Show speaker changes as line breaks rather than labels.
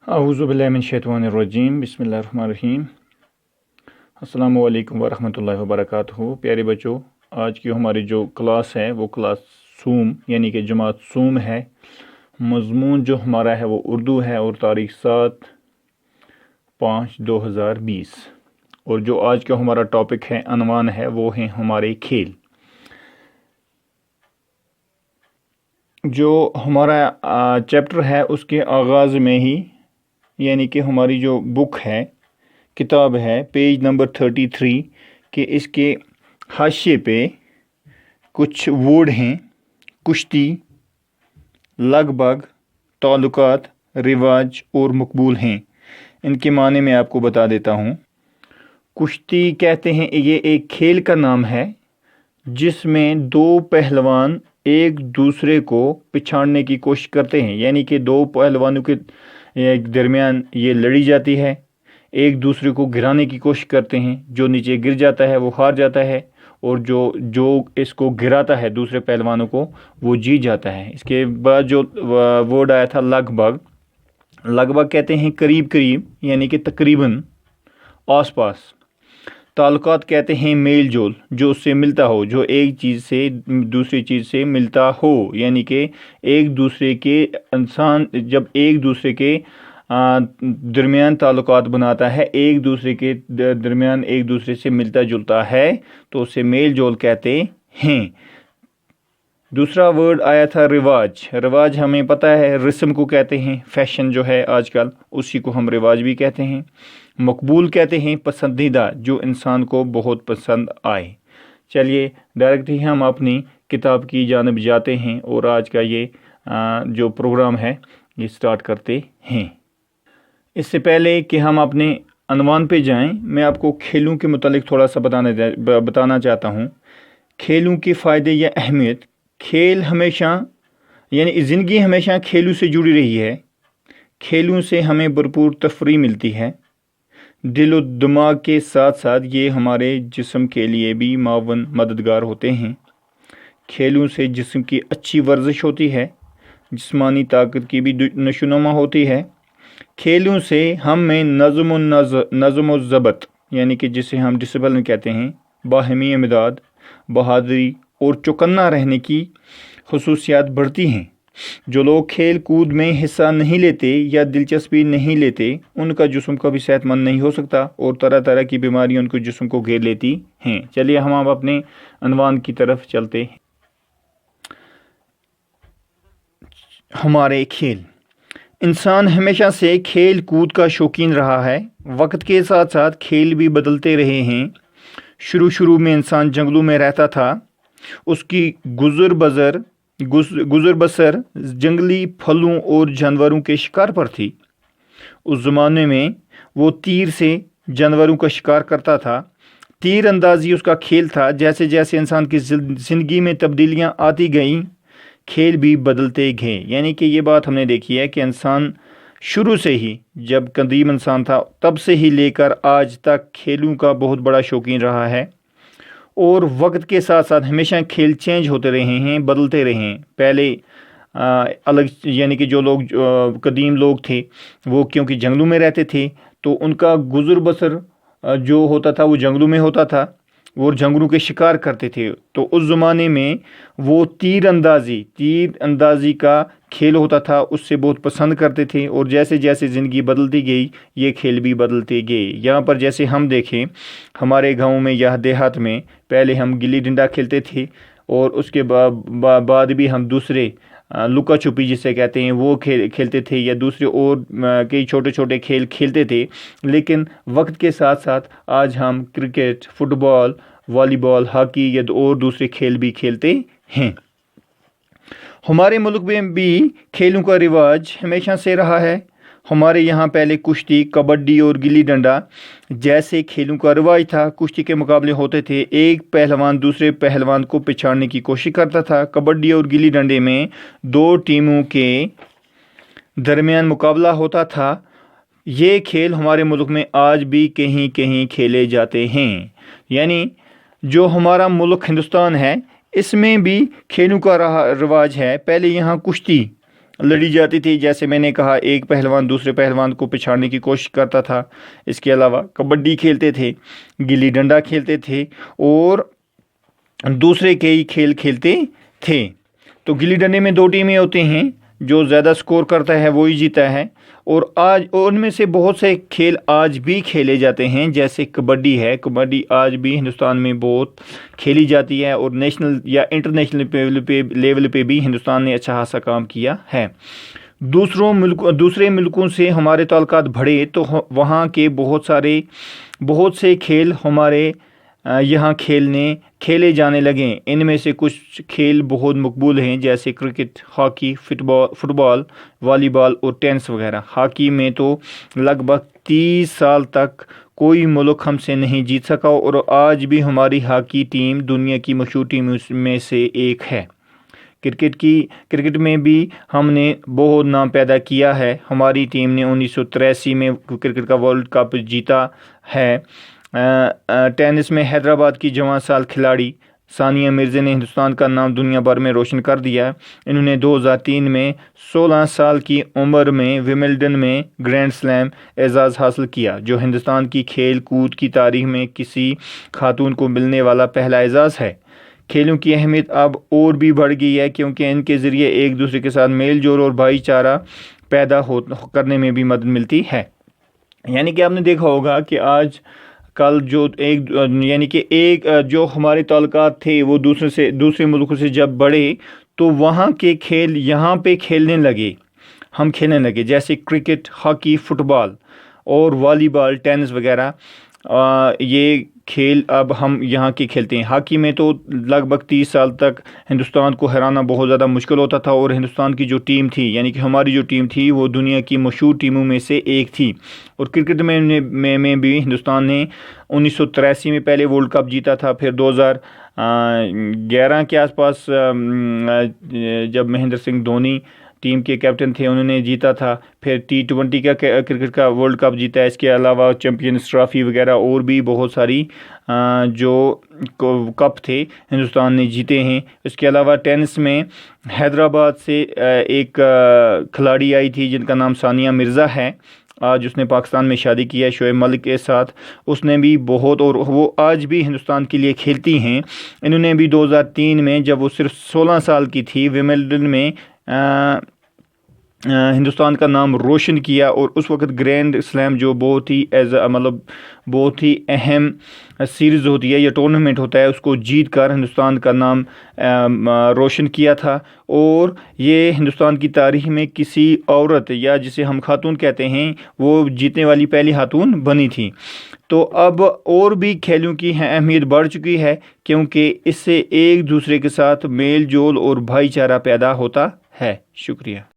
औज़ुबिल्लाहिमिनश्शैतानिर्रजीम बिस्मिल्लाहिर्रहमानिर्रहीम। अस्सलामु अलैकुम वरहमतुल्लाहि वबरकातुहू। प्यारे बच्चों, आज की हमारी जो क्लास है वो क्लास सूम यानी कि जमात सूम है। मज़मून जो हमारा है वो उर्दू है और तारीख़ 7/5/2020। और जो आज का हमारा टॉपिक है, अनवान है, वो है हमारे खेल। जो हमारा चैप्टर है उसके आगाज़ में ही यानी कि हमारी जो बुक है, किताब है, पेज नंबर 33 के इसके हाशिए पे कुछ वर्ड हैं: कुश्ती, लगभग, ताल्लुकात, रिवाज और मकबूल हैं। इनके माने मैं आपको बता देता हूँ। कुश्ती कहते हैं, ये एक खेल का नाम है जिसमें दो पहलवान एक दूसरे को पिछाड़ने की कोशिश करते हैं, यानी कि दो पहलवानों के दरमियान ये लड़ी जाती है, एक दूसरे को गिराने की कोशिश करते हैं। जो नीचे गिर जाता है वो हार जाता है और जो इसको गिराता है दूसरे पहलवानों को, वो जीत जाता है। इसके बाद जो वर्ड आया था लगभग, लगभग कहते हैं करीब करीब यानी कि तकरीबन, आसपास। ताल्लुकात कहते हैं मेल जोल, जो उससे मिलता हो, जो एक चीज़ से दूसरी चीज़ से मिलता हो, यानी कि एक दूसरे के इंसान जब एक दूसरे के दरमियान ताल्लुकात बनाता है, एक दूसरे के दरमियान एक दूसरे से मिलता जुलता है, तो उसे मेल जोल कहते हैं। दूसरा वर्ड आया था रिवाज। रिवाज हमें पता है रस्म को कहते हैं, फैशन जो है आजकल उसी को हम रिवाज भी कहते हैं। मकबूल कहते हैं पसंदीदा, जो इंसान को बहुत पसंद आए। चलिए डायरेक्ट ही हम अपनी किताब की जानिब जाते हैं और आज का ये जो प्रोग्राम है ये स्टार्ट करते हैं। इससे पहले कि हम अपने अनवान पे जाएं, मैं आपको खेलों के मुतालिक थोड़ा सा बताना चाहता हूँ। खेलों के फ़ायदे या अहमियत। खेल हमेशा यानी ज़िंदगी हमेशा खेलों से जुड़ी रही है। खेलों से हमें भरपूर तफरीह मिलती है। दिल और दिमाग के साथ साथ ये हमारे जिस्म के लिए भी मावन मददगार होते हैं। खेलों से जिस्म की अच्छी वर्जिश होती है, जिस्मानी ताकत की भी नशोनुमा होती है। खेलों से हम में नज़म व ज़बत यानी कि जिसे हम डिसिप्लिन कहते हैं, बाहमी इमदाद, बहादुरी और चौकन्ना रहने की खसूसियात बढ़ती हैं। जो लोग खेल कूद में हिस्सा नहीं लेते या दिलचस्पी नहीं लेते, उनका जिस्म कभी सेहतमंद नहीं हो सकता और तरह तरह की बीमारियां उनके जिस्म को घेर लेती हैं। चलिए हम अब अपने अनवान की तरफ चलते हैं। हमारे खेल। इंसान हमेशा से खेल कूद का शौकीन रहा है। वक्त के साथ साथ खेल भी बदलते रहे हैं। शुरू में इंसान जंगलों में रहता था, उसकी गुजर बसर जंगली फलों और जानवरों के शिकार पर थी। उस ज़माने में वो तीर से जानवरों का शिकार करता था। तीर अंदाजी उसका खेल था। जैसे जैसे इंसान की ज़िंदगी में तब्दीलियां आती गईं, खेल भी बदलते गए। यानी कि ये बात हमने देखी है कि इंसान शुरू से ही, जब कदीम इंसान था तब से ही लेकर आज तक खेलों का बहुत बड़ा शौकीन रहा है। और वक्त के साथ साथ हमेशा खेल चेंज होते रहे हैं, बदलते रहे हैं। पहले अलग यानी कि जो लोग कदीम लोग थे वो क्योंकि जंगलों में रहते थे, तो उनका गुजर बसर जो होता था वो जंगलों में होता था और जंगलों के शिकार करते थे। तो उस ज़माने में वो तीर अंदाजी का खेल होता था, उससे बहुत पसंद करते थे। और जैसे जैसे ज़िंदगी बदलती गई, ये खेल भी बदलते गए। यहाँ पर जैसे हम देखें, हमारे गांव में या देहात में पहले हम गिल्ली डंडा खेलते थे और उसके बाद भी हम दूसरे लुका छुपी जिसे कहते हैं वो खेलते थे, या दूसरे और कई छोटे छोटे खेल खेलते थे। लेकिन वक्त के साथ साथ आज हम क्रिकेट, फुटबॉल, वॉलीबॉल, हॉकी या और दूसरे खेल भी खेलते हैं। हमारे मुल्क में भी खेलों का रिवाज हमेशा से रहा है। हमारे यहाँ पहले कुश्ती, कबड्डी और गिल्ली डंडा जैसे खेलों का रिवाज था। कुश्ती के मुकाबले होते थे, एक पहलवान दूसरे पहलवान को पिछाड़ने की कोशिश करता था। कबड्डी और गिल्ली डंडे में दो टीमों के दरमियान मुकाबला होता था। ये खेल हमारे मुल्क में आज भी कहीं कहीं खेले जाते हैं। यानी जो हमारा मुल्क हिंदुस्तान है, इसमें भी खेलों का रिवाज है। पहले यहाँ कुश्ती لڑی جاتی تھی. جیسے میں نے کہا ایک پہلوان دوسرے پہلوان کو پچھاڑنے کی کوشش کرتا تھا. اس کے علاوہ کبڈی کھیلتے تھے, گلی ڈنڈا کھیلتے تھے اور دوسرے کئی کھیل کھیلتے تھے. تو گلی ڈنڈے میں 2 ٹیمیں ہوتے ہیں, جو زیادہ سکور کرتا ہے وہی جیتا ہے. اور ان میں سے بہت سے کھیل آج بھی کھیلے جاتے ہیں, جیسے کبڈی ہے. کبڈی آج بھی ہندوستان میں بہت کھیلی جاتی ہے اور نیشنل یا انٹرنیشنل لیول پہ بھی ہندوستان نے اچھا خاصا کام کیا ہے. دوسرے ملکوں سے ہمارے تعلقات بڑھے تو وہاں کے بہت سے کھیل ہمارے یہاں کھیلے جانے لگیں. ان میں سے کچھ کھیل بہت مقبول ہیں, جیسے کرکٹ, ہاکی, فٹ بال, والی بال اور ٹینس وغیرہ. ہاکی میں تو لگ بھگ 30 سال تک کوئی ملک ہم سے نہیں جیت سکا اور آج بھی ہماری ہاکی ٹیم دنیا کی مشہور ٹیموں میں سے ایک ہے. کرکٹ میں بھی ہم نے بہت نام پیدا کیا ہے. ہماری ٹیم نے 1983 میں کرکٹ کا ورلڈ کپ جیتا ہے. ٹینس میں حیدرآباد کی جوان سال کھلاڑی ثانیہ مرزا نے ہندوستان کا نام دنیا بھر میں روشن کر دیا. انہوں نے 2003 میں 16 سال کی عمر میں ومبلڈن میں گرینڈ سلیم اعزاز حاصل کیا, جو ہندوستان کی کھیل کود کی تاریخ میں کسی خاتون کو ملنے والا پہلا اعزاز ہے. کھیلوں کی اہمیت اب اور بھی بڑھ گئی ہے, کیونکہ ان کے ذریعے ایک دوسرے کے ساتھ میل جول اور بھائی چارہ پیدا کرنے میں بھی مدد ملتی ہے. یعنی کہ آپ نے دیکھا ہوگا کہ آج کل جو ہمارے تعلقات تھے وہ دوسرے ملکوں سے جب بڑھے تو وہاں کے کھیل یہاں پہ ہم کھیلنے لگے, جیسے کرکٹ, ہاکی, فٹ بال اور والی بال, ٹینس وغیرہ. یہ کھیل اب ہم یہاں کے کھیلتے ہیں. ہاکی میں تو لگ بھگ 30 سال تک ہندوستان کو ہرانا بہت زیادہ مشکل ہوتا تھا, اور ہندوستان کی جو ٹیم تھی, یعنی کہ ہماری جو ٹیم تھی, وہ دنیا کی مشہور ٹیموں میں سے ایک تھی. اور کرکٹ میں بھی ہندوستان نے 1983 میں پہلے ورلڈ کپ جیتا تھا. پھر 2011 کے آس پاس جب مہندر سنگھ دھونی ٹیم کے کیپٹن تھے, انہوں نے جیتا تھا. پھر T20 کا کرکٹ کا ورلڈ کپ جیتا ہے. اس کے علاوہ چیمپئنز ٹرافی وغیرہ اور بھی بہت ساری جو کپ تھے ہندوستان نے جیتے ہیں. اس کے علاوہ ٹینس میں حیدرآباد سے ایک کھلاڑی آئی تھی جن کا نام ثانیہ مرزا ہے. آج اس نے پاکستان میں شادی کی ہے شعیب ملک کے ساتھ. اس نے بھی بہت, اور وہ آج بھی ہندوستان کے لیے کھیلتی ہیں. انہوں نے بھی 2003 میں جب وہ صرف 16 سال کی تھی ومبلڈن میں ہندوستان کا نام روشن کیا. اور اس وقت گرینڈ سلیم جو بہت ہی اہم سیریز ہوتی ہے یا ٹورنامنٹ ہوتا ہے, اس کو جیت کر ہندوستان کا نام روشن کیا تھا. اور یہ ہندوستان کی تاریخ میں کسی عورت یا جسے ہم خاتون کہتے ہیں وہ جیتنے والی پہلی خاتون بنی تھی. تو اب اور بھی کھیلوں کی اہمیت بڑھ چکی ہے, کیونکہ اس سے ایک دوسرے کے ساتھ میل جول اور بھائی چارہ پیدا ہوتا ہے. شکریہ.